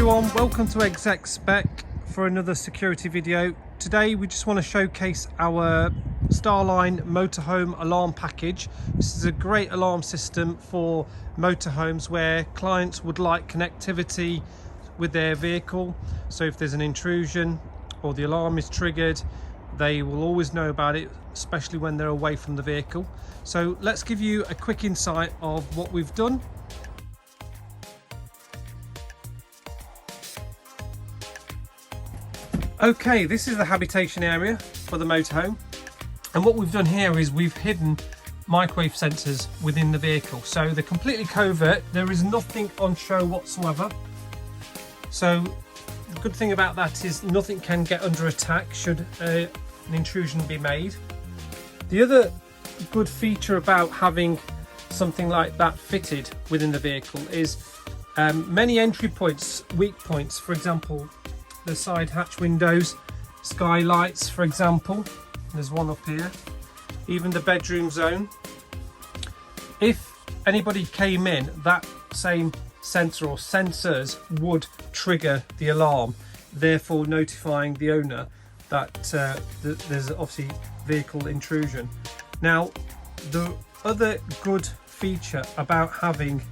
everyone, welcome to Exec Spec for another security video. Today we just want to showcase our Starline Motorhome alarm package. This is a great alarm system for motorhomes where clients would like connectivity with their vehicle. So if there's an intrusion or the alarm is triggered, they will always know about it, especially when they're away from the vehicle. So let's give you a quick insight of what we've done. Okay, this is the habitation area for the motorhome, and what we've done here is we've hidden microwave sensors within the vehicle, so they're completely covert. There is nothing on show whatsoever. So the good thing about that is nothing can get under attack should an intrusion be made. The other good feature about having something like that fitted within the vehicle is many entry points, weak points, for example the side hatch windows, skylights for example, there's one up here, even the bedroom zone. If anybody came in, that same sensor or sensors would trigger the alarm, therefore notifying the owner that there's obviously vehicle intrusion. Now the other good feature about having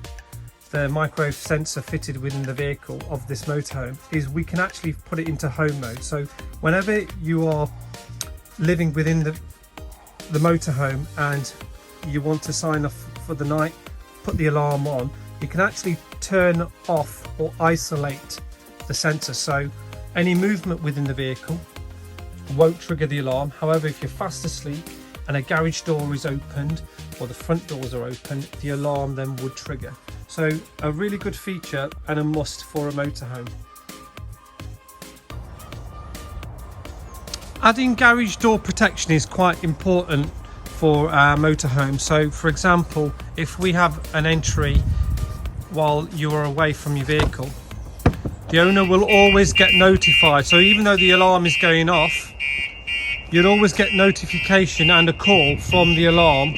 the microwave sensor fitted within the vehicle of this motorhome is we can actually put it into home mode. So whenever you are living within the motorhome and you want to sign off for the night, put the alarm on, you can actually turn off or isolate the sensor, so any movement within the vehicle won't trigger the alarm. However, if you're fast asleep and a garage door is opened or the front doors are open, the alarm then would trigger. So a really good feature and a must for a motorhome. Adding garage door protection is quite important for our motorhome. So for example, if we have an entry while you are away from your vehicle, the owner will always get notified. So even though the alarm is going off, you'll always get notification and a call from the alarm.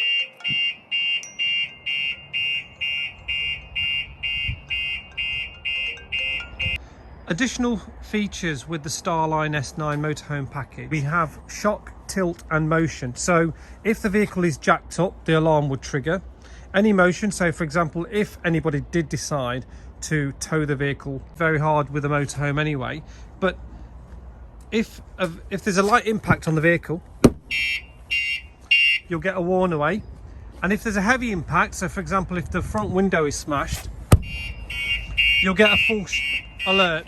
Additional features with the Starline S9 Motorhome package, we have shock, tilt and motion. So if the vehicle is jacked up, the alarm would trigger. Any motion, so for example, if anybody did decide to tow the vehicle, very hard with a motorhome anyway, but if there's a light impact on the vehicle, you'll get a warn away. And if there's a heavy impact, so for example if the front window is smashed, you'll get a full alert.